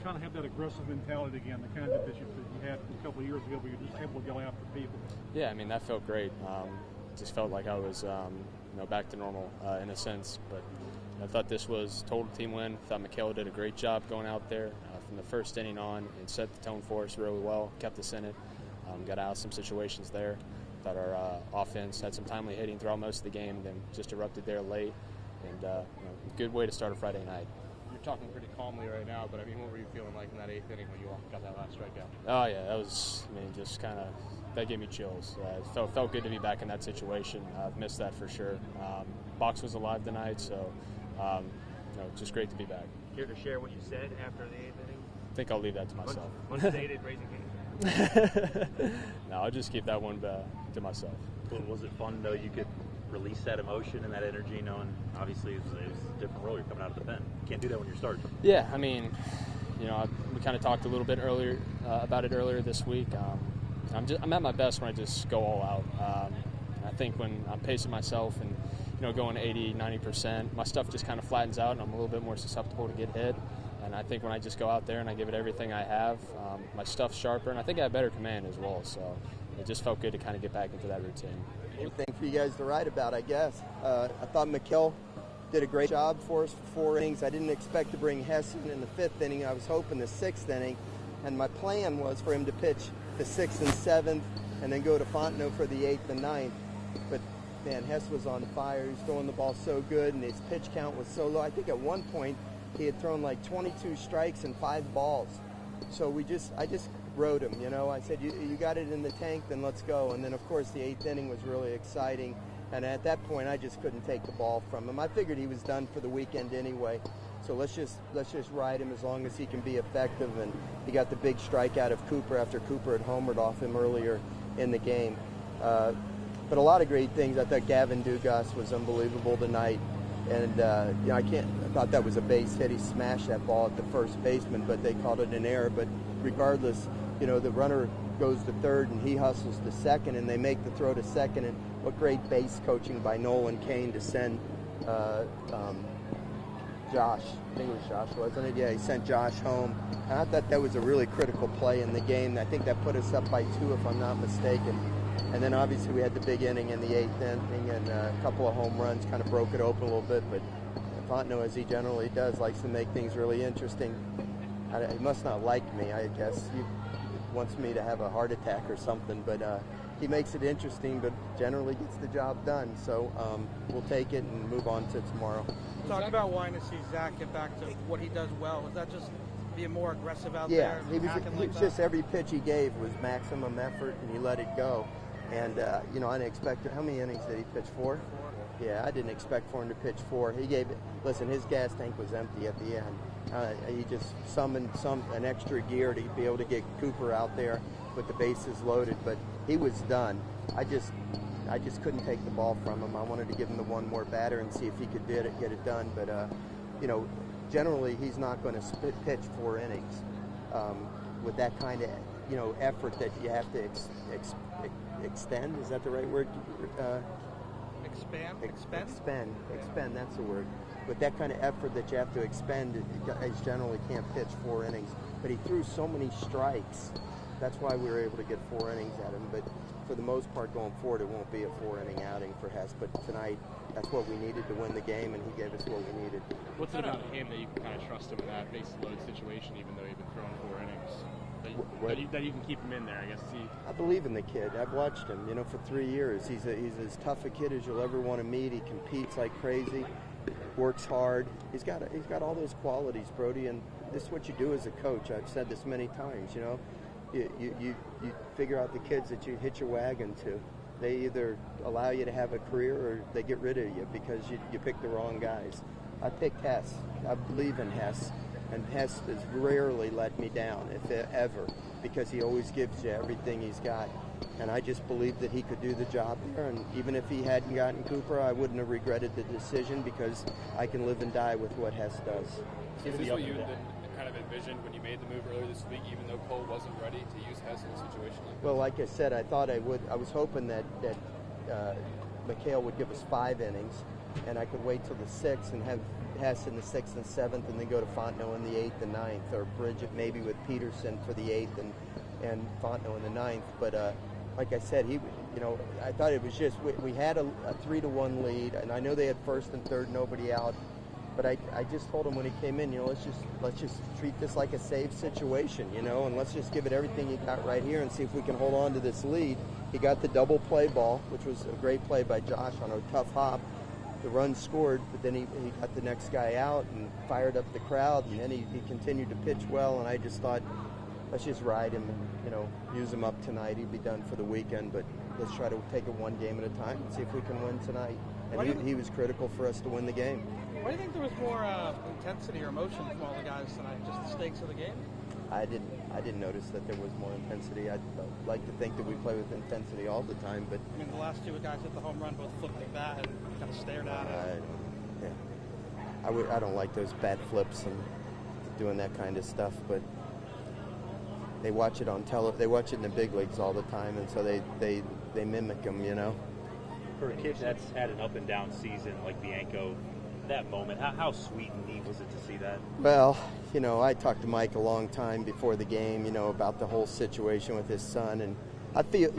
kind of have that aggressive mentality again, the kind that you had a couple of years ago, where you're just able to go after people? Yeah, I mean, that felt great. Just felt like I was, back to normal in a sense. But I thought this was a total team win. I thought Mikhail did a great job going out there from the first inning on and set the tone for us really well, kept us in it, got out of some situations there. Thought our offense had some timely hitting throughout most of the game, then just erupted there late. And good way to start a Friday night. You're talking pretty calmly right now, but I mean, what were you feeling like in that eighth inning when you got that last strikeout? Oh yeah, that was, just kind of, that gave me chills. It felt good to be back in that situation. I've missed that for sure. Box was alive tonight, so just great to be back. Care to share what you said after the eighth inning? I think I'll leave that to myself. Unstated Raising Cane's. No, I'll just keep that one to myself. Well, was it fun though? You could release that emotion and that energy, knowing obviously it was a different role. You're coming out of the pen. You can't do that when you're starting. Yeah, I mean, we kind of talked a little bit earlier about it earlier this week. I'm at my best when I just go all out. I think when I'm pacing myself and going 80, 90%, my stuff just kind of flattens out and I'm a little bit more susceptible to get hit. And I think when I just go out there and I give it everything I have, my stuff's sharper, and I think I have better command as well. So it just felt good to kind of get back into that routine. Anything for you guys to write about, I guess. I thought Mikhail did a great job for us for 4 innings. I didn't expect to bring Hess in the 5th inning. I was hoping the 6th inning. And my plan was for him to pitch the 6th and 7th and then go to Fontenot for the 8th and 9th. But, man, Hess was on fire. He was throwing the ball so good, and his pitch count was so low. I think at one point he had thrown like 22 strikes and 5 balls. So I just rode him, I said, you got it in the tank, then let's go. And then, of course, the 8th inning was really exciting. And at that point, I just couldn't take the ball from him. I figured he was done for the weekend anyway. So let's just ride him as long as he can be effective. And he got the big strikeout of Cooper after Cooper had homered off him earlier in the game. But a lot of great things. I thought Gavin Dugas was unbelievable tonight. And, I thought that was a base hit. He smashed that ball at the first baseman, but they called it an error. But regardless, the runner goes to third and he hustles to second, and they make the throw to second. And what great base coaching by Nolan Kane to send Josh. I think it was Josh, wasn't it? Yeah, he sent Josh home. And I thought that was a really critical play in the game. I think that put us up by 2, if I'm not mistaken. And then obviously we had the big inning in the 8th inning, and a couple of home runs kind of broke it open a little bit. But Fontenot, as he generally does, likes to make things really interesting. He must not like me, I guess. He wants me to have a heart attack or something. But he makes it interesting, but generally gets the job done. So we'll take it and move on to tomorrow. Talk about wanting to see Zach get back to what he does well. Was that just being more aggressive out there? Yeah, he was just every pitch he gave was maximum effort, and he let it go. And, I didn't expect – how many innings did he pitch? 4? Yeah, I didn't expect for him to pitch 4. He gave it – listen, his gas tank was empty at the end. He just summoned an extra gear to be able to get Cooper out there with the bases loaded. But he was done. I just couldn't take the ball from him. I wanted to give him the one more batter and see if he could get it done. But, generally he's not going to pitch 4 innings with that kind of, effort that you have to extend. Is that the right word? Expend, that's the word. With that kind of effort that you have to expend, guys generally can't pitch 4 innings. But he threw so many strikes. That's why we were able to get 4 innings at him. But for the most part going forward, it won't be a 4-inning outing for Hess. But tonight, that's what we needed to win the game, and he gave us what we needed. What's it about him that you can kind of trust him in that base-loaded situation, even though he's been throwing 4 innings? That you can keep him in there, I guess. I believe in the kid. I've watched him, for 3 years. He's as tough a kid as you'll ever want to meet. He competes like crazy, works hard. He's got all those qualities, Brody, and this is what you do as a coach. I've said this many times, You figure out the kids that you hitch your wagon to. They either allow you to have a career or they get rid of you because you picked the wrong guys. I picked Hess. I believe in Hess. And Hess has rarely let me down, if ever, because he always gives you everything he's got. And I just believed that he could do the job there. And even if he hadn't gotten Cooper, I wouldn't have regretted the decision because I can live and die with what Hess does. Is this what you kind of envisioned when you made the move earlier this week, even though Cole wasn't ready to use Hess in a situation like that? Well, like I said, I thought I would. I was hoping that Mikhail would give us 5 innings. and I could wait till the 6th and have Hess in the 6th and 7th, and then go to Fontenot in the 8th and 9th, or Bridget maybe with Peterson for the 8th and Fontenot in the 9th. But like I said, I thought it was just we had a 3-1 lead, and I know they had first and third, nobody out. But I just told him when he came in, let's just treat this like a save situation, and let's just give it everything he got right here and see if we can hold on to this lead. He got the double play ball, which was a great play by Josh on a tough hop. The run scored, but then he got the next guy out and fired up the crowd, and then he continued to pitch well, and I just thought, let's just ride him and, use him up tonight. He'd be done for the weekend, but let's try to take it one game at a time and see if we can win tonight. And he was critical for us to win the game. Why do you think there was more intensity or emotion from all the guys tonight? Just the stakes of the game? I didn't notice that there was more intensity. I'd like to think that we play with intensity all the time, but I mean, the last two guys hit the home run, both flipped the bat and kind of stared at it. I don't like those bat flips and doing that kind of stuff, but they watch it on they watch it in the big leagues all the time, and so they mimic them, For a kid that's had an up and down season like Bianco, that moment, how sweet and neat was it to see that? Well, I talked to Mike a long time before the game, about the whole situation with his son, and I feel,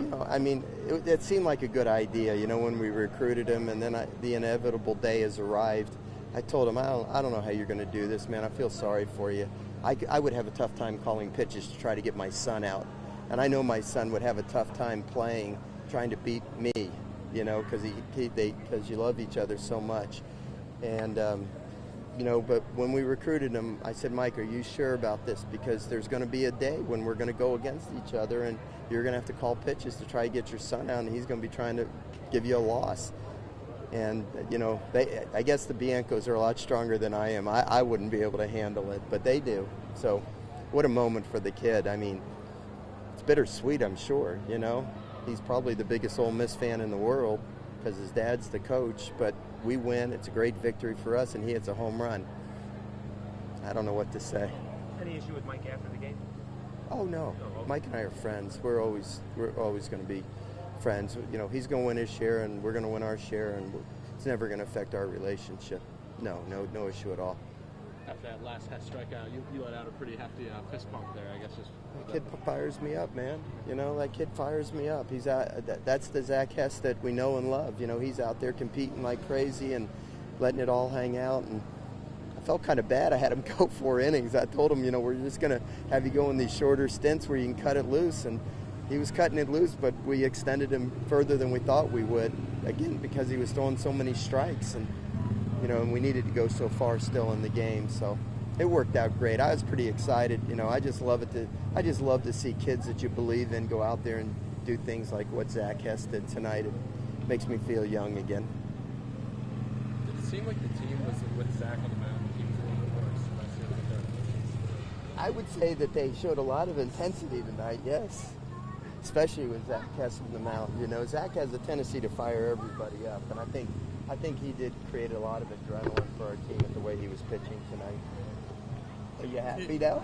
it seemed like a good idea, when we recruited him, and then the inevitable day has arrived. I told him, I don't know how you're going to do this, man. I feel sorry for you. I would have a tough time calling pitches to try to get my son out, and I know my son would have a tough time trying to beat me, because you love each other so much. And, but when we recruited him, I said, Mike, are you sure about this? Because there's going to be a day when we're going to go against each other, and you're going to have to call pitches to try to get your son out, and he's going to be trying to give you a loss. And, I guess the Biancos are a lot stronger than I am. I wouldn't be able to handle it, but they do. So what a moment for the kid. I mean, it's bittersweet, I'm sure, He's probably the biggest Ole Miss fan in the world because his dad's the coach, but we win. It's a great victory for us, and he hits a home run. I don't know what to say. Any issue with Mike after the game? Oh, no. Mike and I are friends. We're always going to be friends. He's going to win his share, and we're going to win our share, and it's never going to affect our relationship. No issue at all. After that last Hess strikeout, you let out a pretty hefty fist pump there, I guess. That kid fires me up, man. That kid fires me up. He's that's the Zach Hess that we know and love. He's out there competing like crazy and letting it all hang out. And I felt kind of bad. I had him go 4 innings. I told him, we're just going to have you go in these shorter stints where you can cut it loose. And he was cutting it loose, but we extended him further than we thought we would. Again, because he was throwing so many strikes, and we needed to go so far still in the game. So it worked out great. I was pretty excited. I just love to see kids that you believe in go out there and do things like what Zach Hess did tonight. It makes me feel young again. Did it seem like the team was with Zach on the mound? The team was a little bit worse last year with their emotions? I would say that they showed a lot of intensity tonight, yes. Especially with Zach Hess on the mound. Zach has a tendency to fire everybody up, and I think he did create a lot of adrenaline for our team with the way he was pitching tonight. Are you happy now?